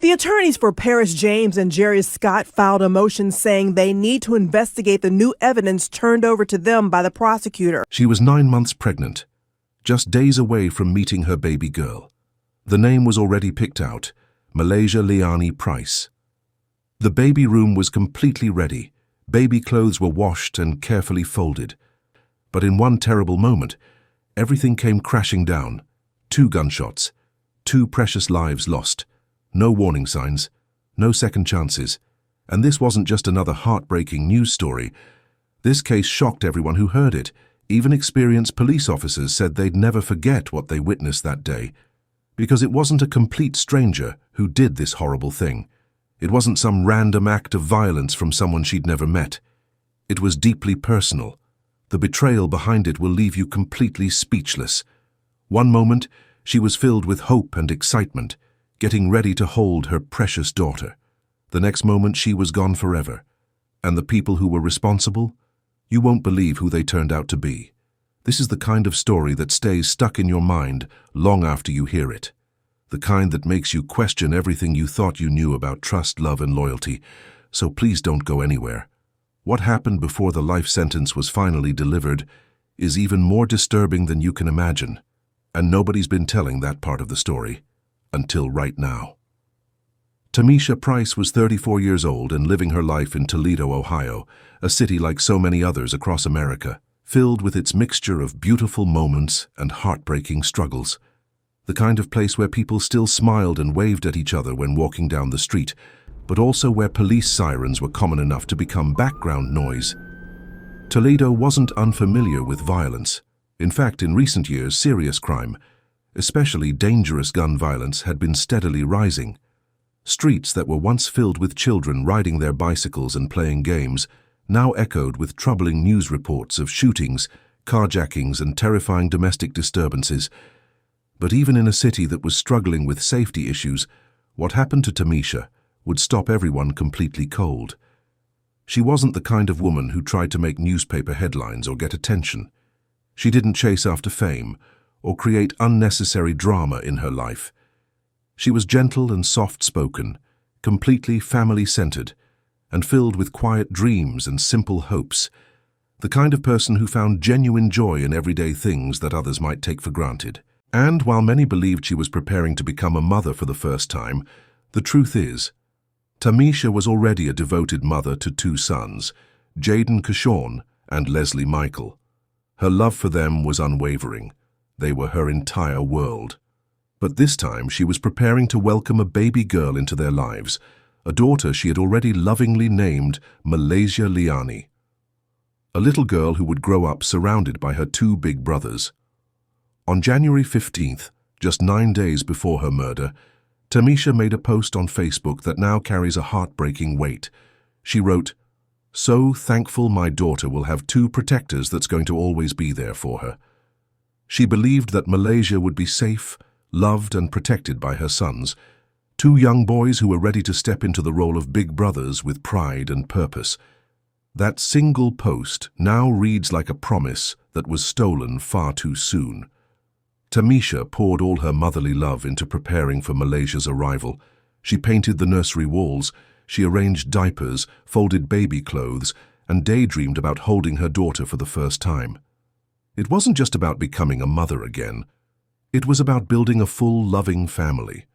The attorneys for Paris James and Jerry Scott filed a motion saying they need to investigate the new evidence turned over to them by the prosecutor. She was 9 months pregnant, just days away from meeting her baby girl. The name was already picked out, Tameisha Price. The baby room was completely ready. Baby clothes were washed and carefully folded. But in one terrible moment, everything came crashing down. 2 gunshots, 2 precious lives lost. No warning signs, no second chances. And this wasn't just another heartbreaking news story. This case shocked everyone who heard it. Even experienced police officers said they'd never forget what they witnessed that day. Because it wasn't a complete stranger who did this horrible thing. It wasn't some random act of violence from someone she'd never met. It was deeply personal. The betrayal behind it will leave you completely speechless. One moment, she was filled with hope and excitement, getting ready to hold her precious daughter. The next moment, she was gone forever. And the people who were responsible? You won't believe who they turned out to be. This is the kind of story that stays stuck in your mind long after you hear it. The kind that makes you question everything you thought you knew about trust, love, and loyalty. So please don't go anywhere. What happened before the life sentence was finally delivered is even more disturbing than you can imagine. And nobody's been telling that part of the story. Until right now. Tameisha Price was 34 years old and living her life in Toledo, Ohio, a city like so many others across America, filled with its mixture of beautiful moments and heartbreaking struggles. The kind of place where people still smiled and waved at each other when walking down the street, but also where police sirens were common enough to become background noise. Toledo wasn't unfamiliar with violence. In fact, in recent years, serious crime, especially dangerous gun violence, had been steadily rising. Streets that were once filled with children riding their bicycles and playing games now echoed with troubling news reports of shootings, carjackings, and terrifying domestic disturbances. But even in a city that was struggling with safety issues, what happened to Tameisha would stop everyone completely cold. She wasn't the kind of woman who tried to make newspaper headlines or get attention. She didn't chase after fame or create unnecessary drama in her life. She was gentle and soft-spoken, completely family-centered, and filled with quiet dreams and simple hopes, the kind of person who found genuine joy in everyday things that others might take for granted. And while many believed she was preparing to become a mother for the first time, the truth is, Tameisha was already a devoted mother to 2 sons, Jaden Kishon and Leslie Michael. Her love for them was unwavering. They were her entire world. But this time she was preparing to welcome a baby girl into their lives, a daughter she had already lovingly named Tameisha. A little girl who would grow up surrounded by her 2 big brothers. On January 15th, just 9 days before her murder, Tameisha made a post on Facebook that now carries a heartbreaking weight. She wrote, "So thankful my daughter will have 2 protectors that's going to always be there for her." She believed that Tameisha would be safe, loved, and protected by her sons, 2 young boys who were ready to step into the role of big brothers with pride and purpose. That single post now reads like a promise that was stolen far too soon. Tameisha poured all her motherly love into preparing for Tameisha's arrival. She painted the nursery walls, she arranged diapers, folded baby clothes, and daydreamed about holding her daughter for the first time. It wasn't just about becoming a mother again. It was about building a full, loving family.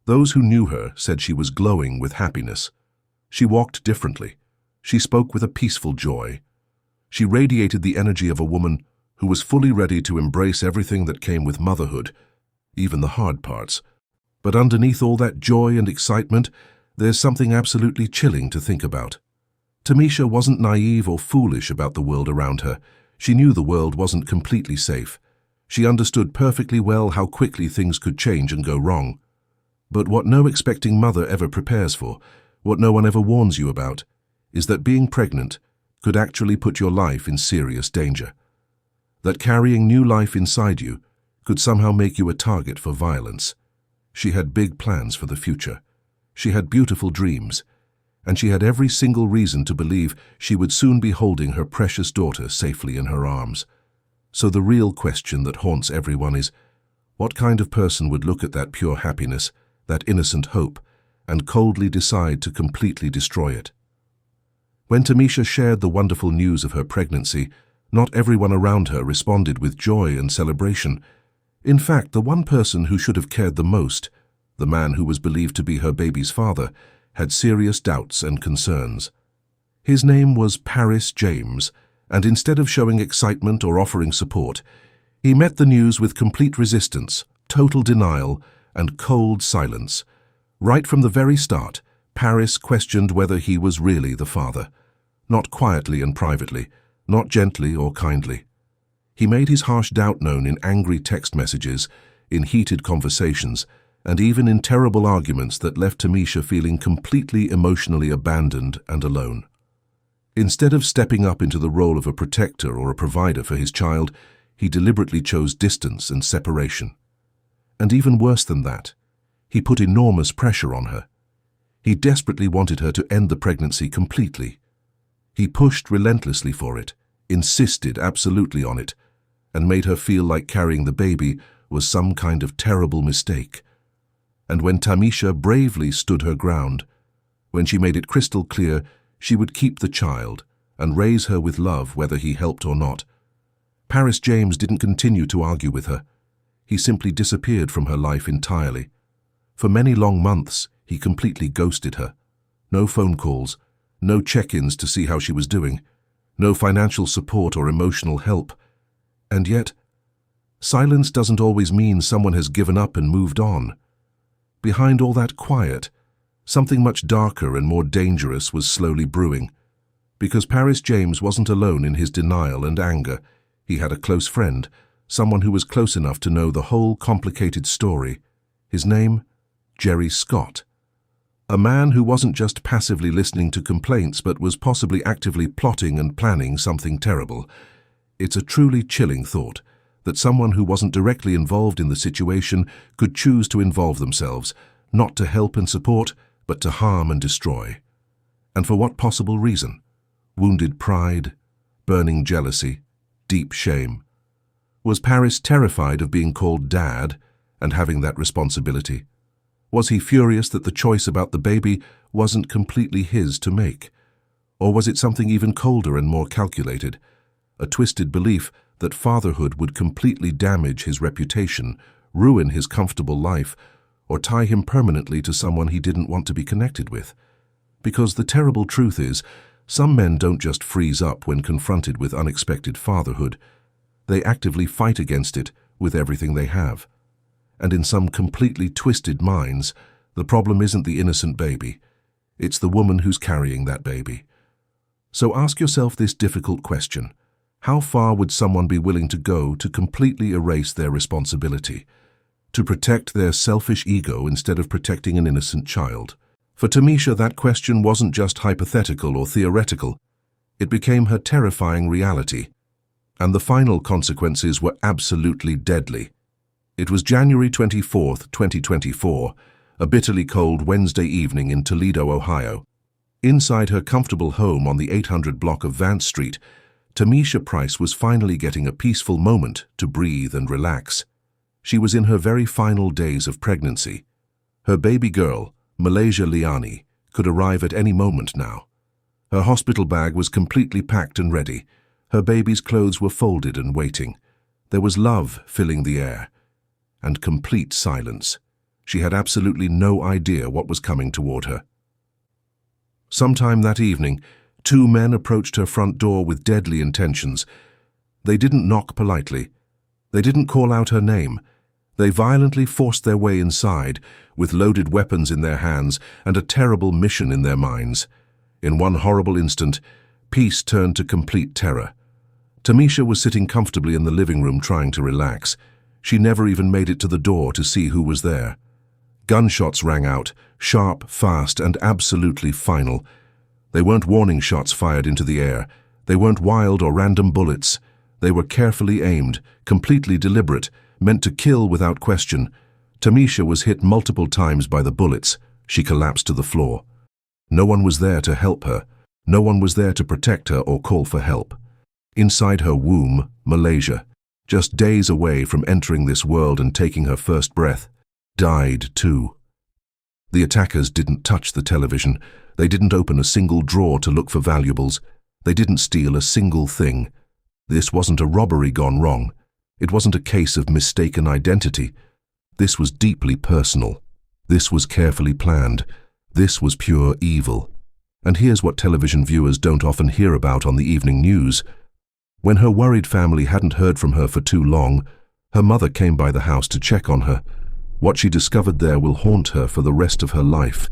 Those who knew her said she was glowing with happiness. She walked differently. She spoke with a peaceful joy. She radiated the energy of a woman who was fully ready to embrace everything that came with motherhood, even the hard parts. But underneath all that joy and excitement, there's something absolutely chilling to think about. Tameisha wasn't naive or foolish about the world around her. She knew the world wasn't completely safe. She understood perfectly well how quickly things could change and go wrong. But what no expecting mother ever prepares for, what no one ever warns you about, is that being pregnant could actually put your life in serious danger. That carrying new life inside you could somehow make you a target for violence. She had big plans for the future. She had beautiful dreams, and she had every single reason to believe she would soon be holding her precious daughter safely in her arms. So the real question that haunts everyone is, what kind of person would look at that pure happiness, that innocent hope, and coldly decide to completely destroy it. When Tameisha shared the wonderful news of her pregnancy, not everyone around her responded with joy and celebration. In fact, the one person who should have cared the most, the man who was believed to be her baby's father, had serious doubts and concerns. His name was Paris James, and instead of showing excitement or offering support, he met the news with complete resistance, total denial, and cold silence. Right from the very start, Paris questioned whether he was really the father. Not quietly and privately, not gently or kindly. He made his harsh doubt known in angry text messages, in heated conversations, and even in terrible arguments that left Tameisha feeling completely emotionally abandoned and alone. Instead of stepping up into the role of a protector or a provider for his child, he deliberately chose distance and separation. And even worse than that, he put enormous pressure on her. He desperately wanted her to end the pregnancy completely. He pushed relentlessly for it, insisted absolutely on it, and made her feel like carrying the baby was some kind of terrible mistake. And when Tameisha bravely stood her ground, when she made it crystal clear she would keep the child and raise her with love whether he helped or not, Paris James didn't continue to argue with her. He simply disappeared from her life entirely. For many long months, he completely ghosted her. No phone calls, no check-ins to see how she was doing, no financial support or emotional help. And yet, silence doesn't always mean someone has given up and moved on. Behind all that quiet, something much darker and more dangerous was slowly brewing. Because Paris James wasn't alone in his denial and anger. He had a close friend, someone who was close enough to know the whole complicated story. His name? Jerry Scott. A man who wasn't just passively listening to complaints but was possibly actively plotting and planning something terrible. It's a truly chilling thought that someone who wasn't directly involved in the situation could choose to involve themselves, not to help and support, but to harm and destroy. And for what possible reason? Wounded pride, burning jealousy, deep shame. Was Paris terrified of being called dad and having that responsibility? Was he furious that the choice about the baby wasn't completely his to make? Or was it something even colder and more calculated? A twisted belief that fatherhood would completely damage his reputation, ruin his comfortable life, or tie him permanently to someone he didn't want to be connected with? Because the terrible truth is, some men don't just freeze up when confronted with unexpected fatherhood. They actively fight against it with everything they have. And in some completely twisted minds, the problem isn't the innocent baby. It's the woman who's carrying that baby. So ask yourself this difficult question. How far would someone be willing to go to completely erase their responsibility? To protect their selfish ego instead of protecting an innocent child? For Tameisha, that question wasn't just hypothetical or theoretical. It became her terrifying reality. And the final consequences were absolutely deadly. It was January 24th, 2024, a bitterly cold Wednesday evening in Toledo, Ohio. Inside her comfortable home on the 800 block of Vance Street, Tameisha Price was finally getting a peaceful moment to breathe and relax. She was in her very final days of pregnancy. Her baby girl, Malaysia Liani, could arrive at any moment now. Her hospital bag was completely packed and ready. Her baby's clothes were folded and waiting. There was love filling the air. And complete silence. She had absolutely no idea what was coming toward her. Sometime that evening, two men approached her front door with deadly intentions. They didn't knock politely. They didn't call out her name. They violently forced their way inside, with loaded weapons in their hands and a terrible mission in their minds. In one horrible instant, peace turned to complete terror. Tameisha was sitting comfortably in the living room trying to relax. She never even made it to the door to see who was there. Gunshots rang out, sharp, fast, and absolutely final. They weren't warning shots fired into the air. They weren't wild or random bullets. They were carefully aimed, completely deliberate, meant to kill without question. Tameisha was hit multiple times by the bullets. She collapsed to the floor. No one was there to help her. No one was there to protect her or call for help. Inside her womb, Malaysia, just days away from entering this world and taking her first breath, died too. The attackers didn't touch the television. They didn't open a single drawer to look for valuables. They didn't steal a single thing. This wasn't a robbery gone wrong. It wasn't a case of mistaken identity. This was deeply personal. This was carefully planned. This was pure evil. And here's what television viewers don't often hear about on the evening news. When her worried family hadn't heard from her for too long, her mother came by the house to check on her. What she discovered there will haunt her for the rest of her life.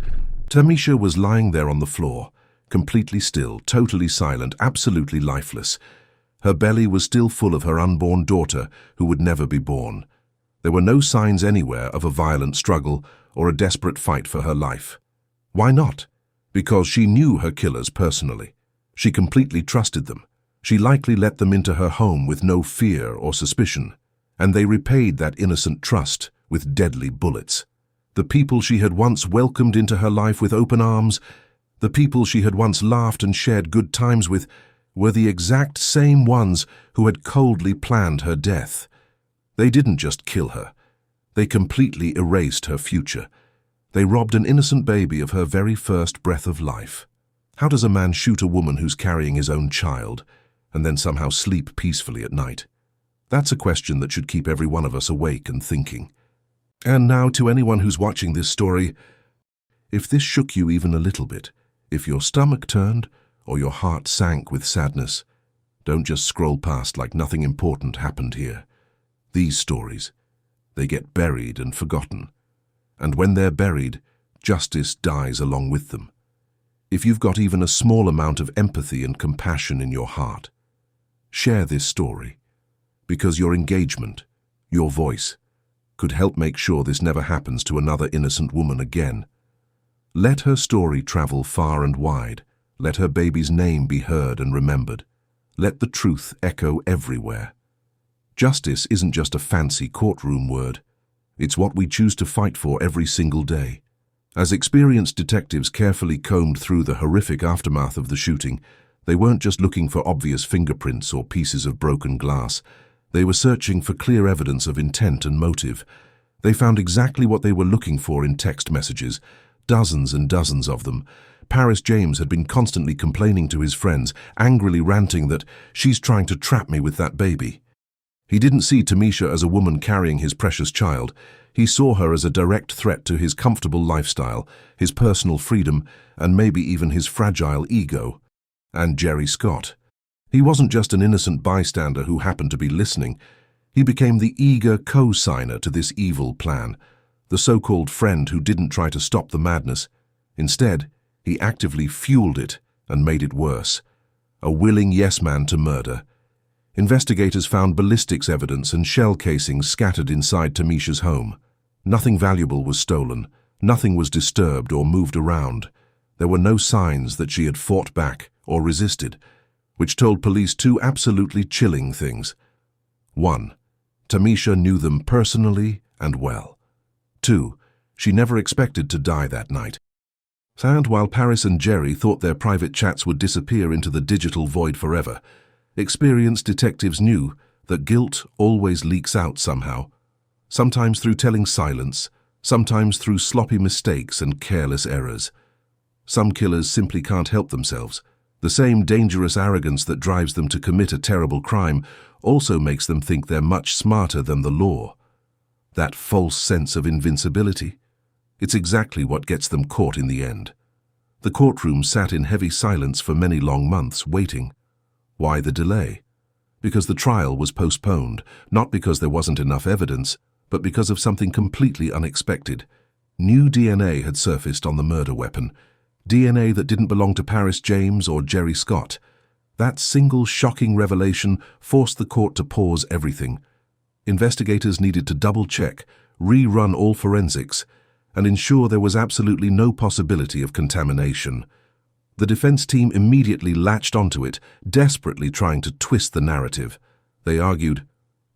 Tameisha was lying there on the floor, completely still, totally silent, absolutely lifeless. Her belly was still full of her unborn daughter, who would never be born. There were no signs anywhere of a violent struggle or a desperate fight for her life. Why not? Because she knew her killers personally. She completely trusted them. She likely let them into her home with no fear or suspicion. And they repaid that innocent trust with deadly bullets. The people she had once welcomed into her life with open arms, the people she had once laughed and shared good times with, were the exact same ones who had coldly planned her death. They didn't just kill her. They completely erased her future. They robbed an innocent baby of her very first breath of life. How does a man shoot a woman who's carrying his own child and then somehow sleep peacefully at night? That's a question that should keep every one of us awake and thinking. And now, to anyone who's watching this story, if this shook you even a little bit, if your stomach turned or your heart sank with sadness, don't just scroll past like nothing important happened here. These stories, they get buried and forgotten. And when they're buried, justice dies along with them. If you've got even a small amount of empathy and compassion in your heart, share this story, because your engagement, your voice, could help make sure this never happens to another innocent woman again. Let her story travel far and wide. Let her baby's name be heard and remembered. Let the truth echo everywhere. Justice isn't just a fancy courtroom word. It's what we choose to fight for every single day. As experienced detectives carefully combed through the horrific aftermath of the shooting, they weren't just looking for obvious fingerprints or pieces of broken glass. They were searching for clear evidence of intent and motive. They found exactly what they were looking for in text messages, dozens and dozens of them. Paris James had been constantly complaining to his friends, angrily ranting that she's trying to trap me with that baby. He didn't see Tameisha as a woman carrying his precious child. He saw her as a direct threat to his comfortable lifestyle, his personal freedom, and maybe even his fragile ego. And Jerry Scott. He wasn't just an innocent bystander who happened to be listening. He became the eager co-signer to this evil plan, the so-called friend who didn't try to stop the madness. Instead, he actively fueled it and made it worse. A willing yes-man to murder. Investigators found ballistics evidence and shell casings scattered inside Tameisha's home. Nothing valuable was stolen. Nothing was disturbed or moved around. There were no signs that she had fought back or resisted, which told police two absolutely chilling things. 1. Tameisha knew them personally and well. 2. She never expected to die that night. And while Paris and Jerry thought their private chats would disappear into the digital void forever, experienced detectives knew that guilt always leaks out somehow, sometimes through telling silence, sometimes through sloppy mistakes and careless errors. Some killers simply can't help themselves. The same dangerous arrogance that drives them to commit a terrible crime also makes them think they're much smarter than the law. That false sense of invincibility, it's exactly what gets them caught in the end. The courtroom sat in heavy silence for many long months, waiting. Why the delay? Because the trial was postponed, not because there wasn't enough evidence, but because of something completely unexpected. New DNA had surfaced on the murder weapon, DNA that didn't belong to Paris James or Jerry Scott. That single shocking revelation forced the court to pause everything. Investigators needed to double-check, rerun all forensics, and ensure there was absolutely no possibility of contamination. The defense team immediately latched onto it, desperately trying to twist the narrative. They argued,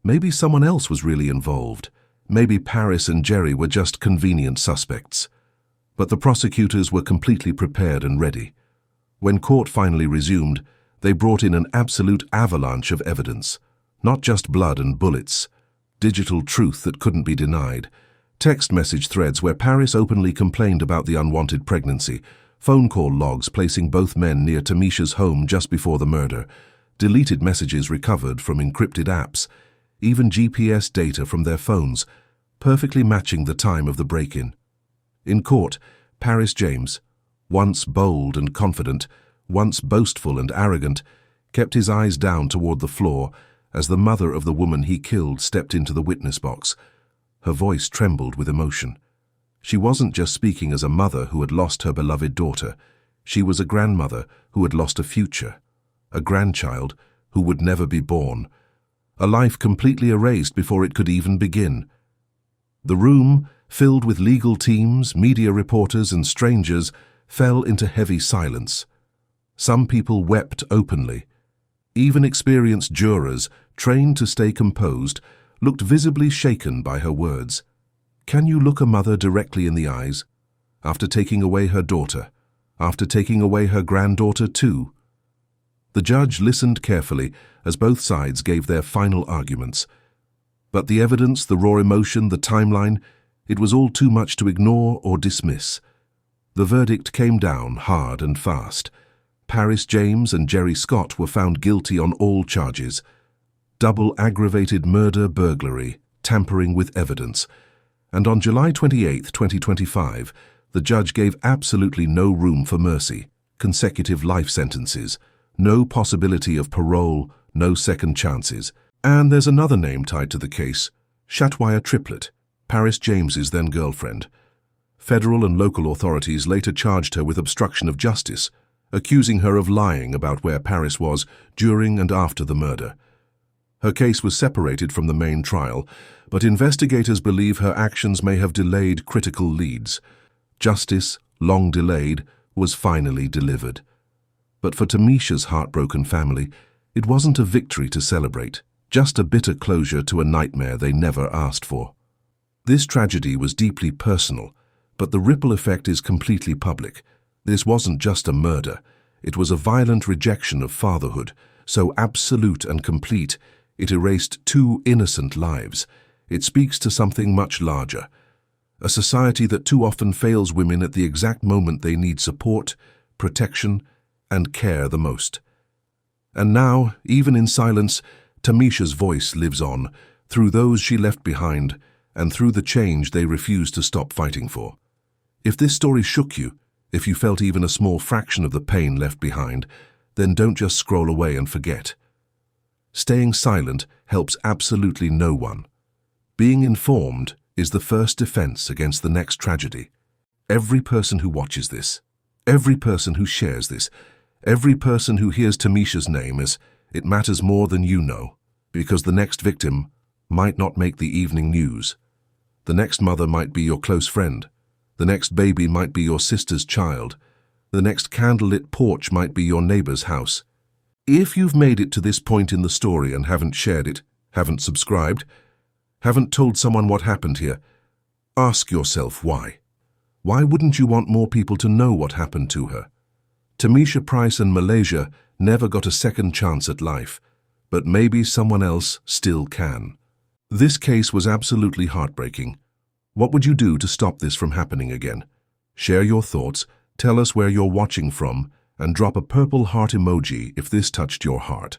maybe someone else was really involved. Maybe Paris and Jerry were just convenient suspects. But the prosecutors were completely prepared and ready. When court finally resumed, they brought in an absolute avalanche of evidence. Not just blood and bullets. Digital truth that couldn't be denied. Text message threads where Paris openly complained about the unwanted pregnancy, phone call logs placing both men near Tameisha's home just before the murder, deleted messages recovered from encrypted apps, even GPS data from their phones, perfectly matching the time of the break-in. In court, Paris James, once bold and confident, once boastful and arrogant, kept his eyes down toward the floor as the mother of the woman he killed stepped into the witness box. Her voice trembled with emotion. She wasn't just speaking as a mother who had lost her beloved daughter. She was a grandmother who had lost a future, a grandchild who would never be born, a life completely erased before it could even begin. The room, filled with legal teams, media reporters, and strangers, fell into heavy silence. Some people wept openly. Even experienced jurors, trained to stay composed, looked visibly shaken by her words. Can you look a mother directly in the eyes? After taking away her daughter, after taking away her granddaughter too? The judge listened carefully as both sides gave their final arguments. But the evidence, the raw emotion, the timeline, it was all too much to ignore or dismiss. The verdict came down hard and fast. Paris James and Jerry Scott were found guilty on all charges. Double aggravated murder, burglary, tampering with evidence. And on July 28, 2025, the judge gave absolutely no room for mercy, consecutive life sentences, no possibility of parole, no second chances. And there's another name tied to the case, Chatwire Triplet, Paris James's then-girlfriend. Federal and local authorities later charged her with obstruction of justice, accusing her of lying about where Paris was during and after the murder. Her case was separated from the main trial, but investigators believe her actions may have delayed critical leads. Justice, long delayed, was finally delivered. But for Tameisha's heartbroken family, it wasn't a victory to celebrate, just a bitter closure to a nightmare they never asked for. This tragedy was deeply personal, but the ripple effect is completely public. This wasn't just a murder. It was a violent rejection of fatherhood, so absolute and complete, it erased two innocent lives. It speaks to something much larger. A society that too often fails women at the exact moment they need support, protection, and care the most. And now, even in silence, Tameisha's voice lives on, through those she left behind, and through the change they refuse to stop fighting for. If this story shook you, if you felt even a small fraction of the pain left behind, then don't just scroll away and forget. Staying silent helps absolutely no one. Being informed is the first defense against the next tragedy. Every person who watches this, every person who shares this, every person who hears Tameisha's name, it matters more than you know, because the next victim might not make the evening news. The next mother might be your close friend. The next baby might be your sister's child. The next candlelit porch might be your neighbor's house. If you've made it to this point in the story and haven't shared it, haven't subscribed, haven't told someone what happened here, ask yourself why. Why wouldn't you want more people to know what happened to her? Tameisha Price and Malaysia never got a second chance at life, but maybe someone else still can. This case was absolutely heartbreaking. What would you do to stop this from happening again? Share your thoughts, tell us where you're watching from, and drop a purple heart emoji if this touched your heart.